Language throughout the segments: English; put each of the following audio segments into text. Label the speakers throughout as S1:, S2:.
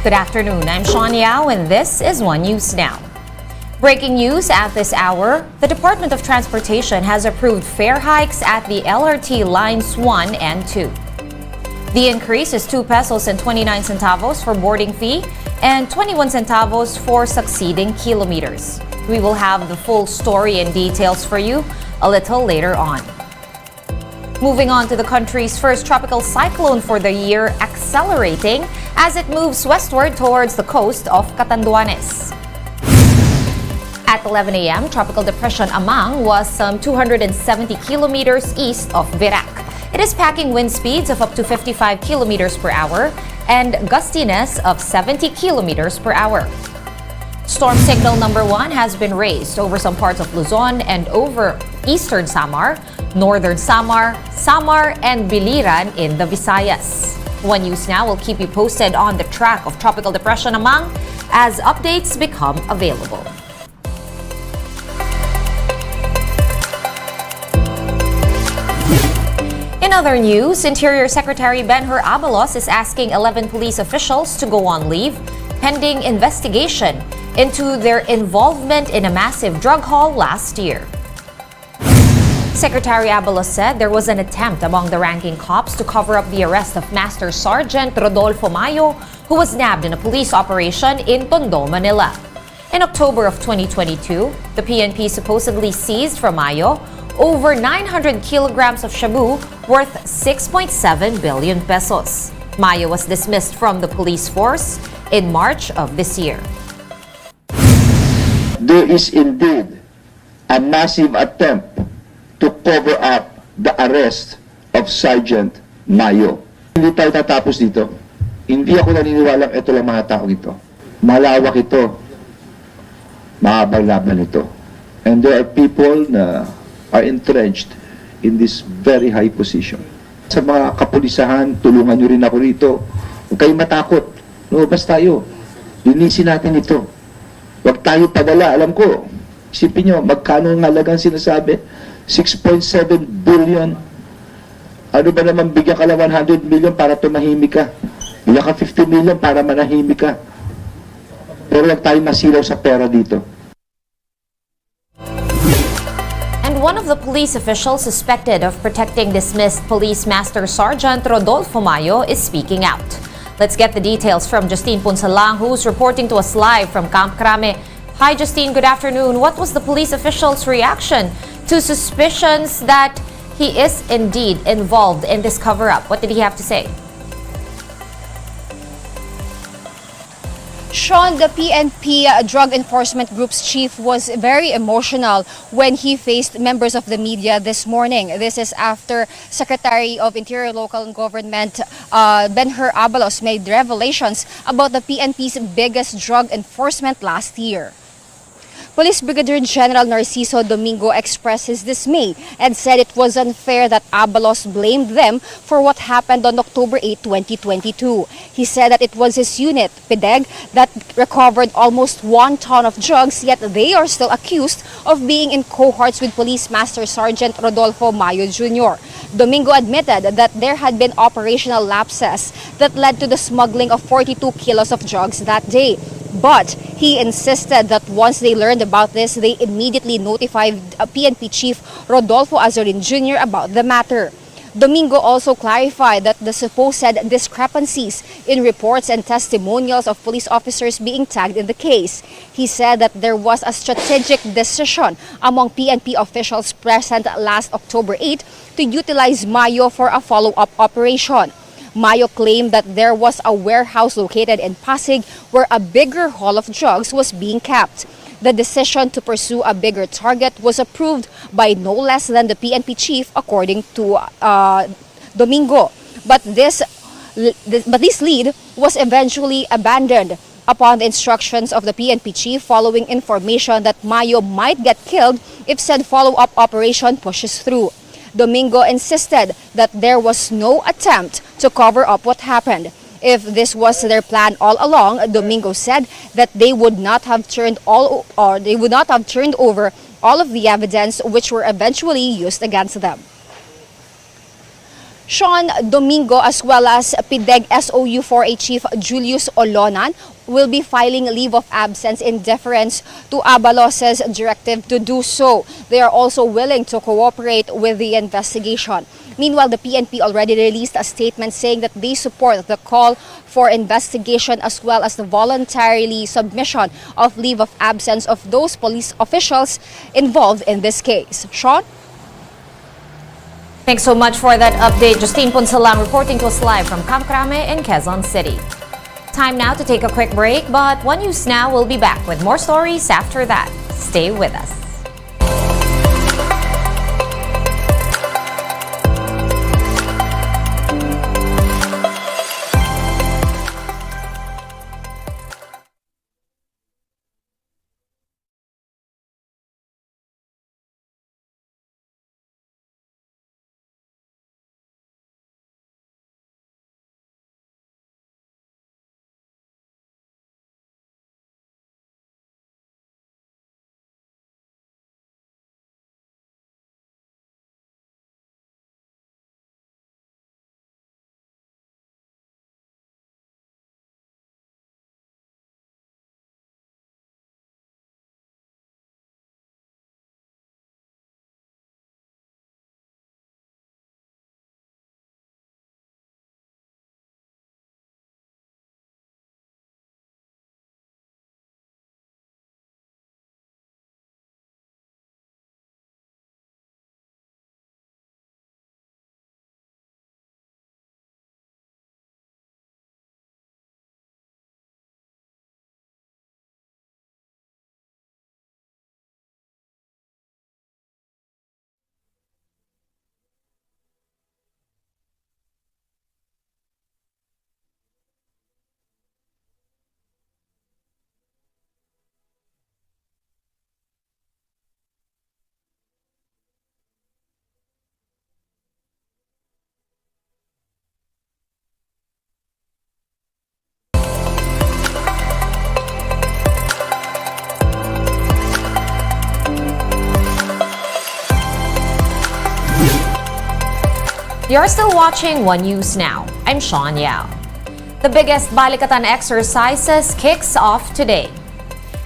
S1: Good afternoon, I'm Sean Yao and this is One News Now. Breaking news at this hour, the Department of Transportation has approved fare hikes at the LRT Lines 1 and 2. The increase is 2 pesos and 29 centavos for boarding fee and 21 centavos for succeeding kilometers. We will have the full story and details for you a little later on. Moving on to the country's first tropical cyclone for the year, accelerating as it moves westward towards the coast of Catanduanes. At 11 a.m., Tropical Depression Amang was some 270 kilometers east of Virac. It is packing wind speeds of up to 55 kilometers per hour and gustiness of 70 kilometers per hour. Storm signal number 1 has been raised over some parts of Luzon and over eastern Samar, northern Samar, and Biliran in the Visayas. One News Now will keep you posted on the track of Tropical Depression Amang as updates become available. In other news, Interior Secretary Benhur Abalos is asking 11 police officials to go on leave pending investigation into their involvement in a massive drug haul last year. Secretary Abalos said there was an attempt among the ranking cops to cover up the arrest of Master Sergeant Rodolfo Mayo, who was nabbed in a police operation in Tondo, Manila. In October of 2022, the PNP supposedly seized from Mayo over 900 kilograms of shabu worth 6.7 billion pesos. Mayo was dismissed from the police force in March of this year.
S2: There is indeed a massive attempt to cover up the arrest of Sergeant Mayo. Hindi tayo tatapos dito. Hindi ako naniniwalang ito lang mga tao ito. Malawak ito. Mahabang laban ito. And there are people na are entrenched in this very high position. Sa mga kapulisahan, tulungan nyo rin ako rito. Huwag kayong matakot. Lumabas tayo. Linisin natin ito. Huwag tayo padala. Alam ko, isipin nyo, magkano ang halagang sinasabi? 6.7 billion. Ano ba naman bigyan ka lang 100 million para tumahimik ka? Bigyan ka 50 million para manahimik ka. Pero huwag tayo masilaw sa pera dito.
S1: And one of the police officials suspected of protecting dismissed Police Master Sergeant Rodolfo Mayo is speaking out. Let's get the details from Justine Punsalang, who's reporting to us live from Camp Crame. Hi, Justine. Good afternoon. What was the police official's reaction to suspicions that he is indeed involved in this cover-up? What did he have to say?
S3: Sean, the PNP Drug Enforcement Group's chief was very emotional when he faced members of the media this morning. This is after Secretary of Interior, Local and Government Benhur Abalos made revelations about the PNP's biggest drug enforcement last year. Police Brigadier General Narciso Domingo expressed his dismay and said it was unfair that Abalos blamed them for what happened on October 8, 2022. He said that it was his unit, PIDEG, that recovered almost 1 ton of drugs, yet they are still accused of being in cohorts with Police Master Sergeant Rodolfo Mayo Jr. Domingo admitted that there had been operational lapses that led to the smuggling of 42 kilos of drugs that day. But he insisted that once they learned about this, they immediately notified PNP Chief Rodolfo Azorin Jr. about the matter. Domingo also clarified that the supposed discrepancies in reports and testimonials of police officers being tagged in the case. He said that there was a strategic decision among PNP officials present last October 8 to utilize Mayo for a follow-up operation. Mayo claimed that there was a warehouse located in Pasig where a bigger haul of drugs was being kept. The decision to pursue a bigger target was approved by no less than the PNP chief, according to Domingo. But this lead was eventually abandoned upon the instructions of the PNP chief following information that Mayo might get killed if said follow-up operation pushes through. Domingo insisted that there was no attempt to cover up what happened. If this was their plan all along, Domingo said that they would not have turned over all of the evidence which were eventually used against them. Sean Domingo as well as PIDEG SOU 4A Chief Julius Olonan will be filing leave of absence in deference to Abalos's directive to do so. They are also willing to cooperate with the investigation. Meanwhile, the PNP already released a statement saying that they support the call for investigation as well as the voluntarily submission of leave of absence of those police officials involved in this case. Sean?
S1: Thanks so much for that update. Justine Punsalang reporting to us live from Camp Crame in Quezon City. Time now to take a quick break, but One News Now will be back with more stories after that. Stay with us. You're still watching One News Now. I'm Sean Yao. The biggest Balikatan exercises kicks off today.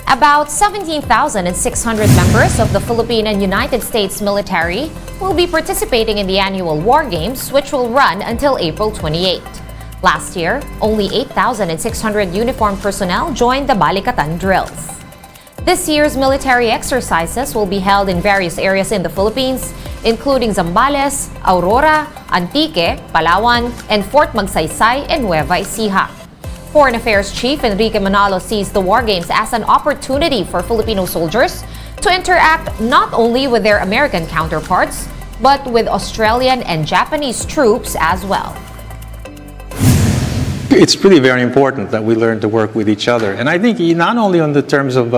S1: About 17,600 members of the Philippine and United States military will be participating in the annual War Games, which will run until April 28. Last year, only 8,600 uniformed personnel joined the Balikatan drills. This year's military exercises will be held in various areas in the Philippines, including Zambales, Aurora, Antique, Palawan, and Fort Magsaysay and Nueva Ecija. Foreign Affairs Chief Enrique Manalo sees the War Games as an opportunity for Filipino soldiers to interact not only with their American counterparts, but with Australian and Japanese troops as well.
S4: It's really very important that we learn to work with each other. And I think not only on the terms of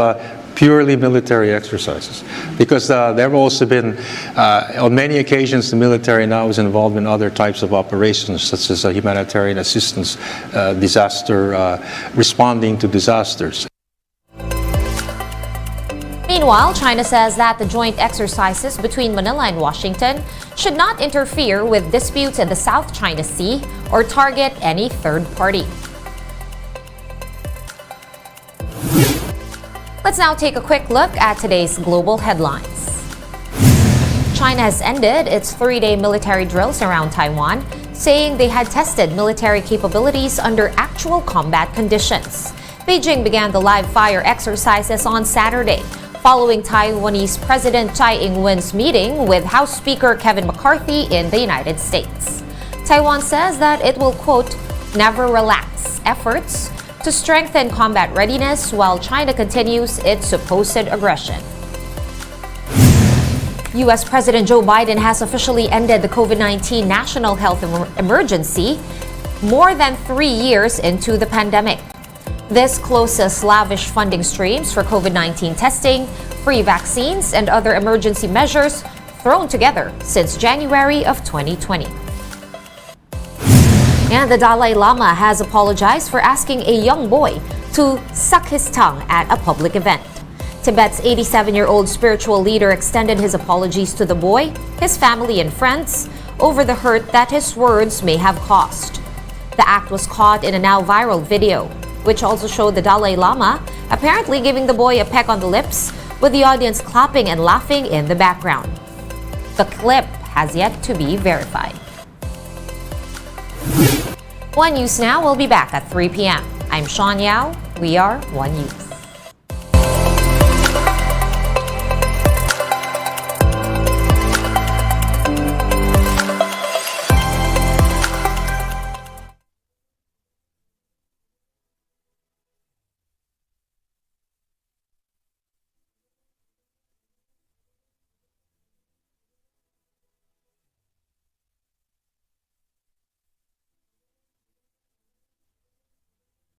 S4: purely military exercises, because there have also been, on many occasions, the military now is involved in other types of operations, such as humanitarian assistance, responding to disasters.
S1: Meanwhile, China says that the joint exercises between Manila and Washington should not interfere with disputes in the South China Sea or target any third party. Let's now take a quick look at today's global headlines. China has ended its 3-day military drills around Taiwan, saying they had tested military capabilities under actual combat conditions. Beijing began the live-fire exercises on Saturday, following Taiwanese President Tsai Ing-wen's meeting with House Speaker Kevin McCarthy in the United States. Taiwan says that it will, quote, never relax efforts to strengthen combat readiness while China continues its supposed aggression. U.S. President Joe Biden has officially ended the COVID-19 national health emergency more than 3 years into the pandemic. This closes lavish funding streams for COVID-19 testing, free vaccines, and other emergency measures thrown together since January of 2020. And the Dalai Lama has apologized for asking a young boy to suck his tongue at a public event. Tibet's 87-year-old spiritual leader extended his apologies to the boy, his family, and friends, over the hurt that his words may have caused. The act was caught in a now viral video, which also showed the Dalai Lama apparently giving the boy a peck on the lips, with the audience clapping and laughing in the background. The clip has yet to be verified. One News Now will be back at 3 p.m. I'm Sean Yao. We are One News.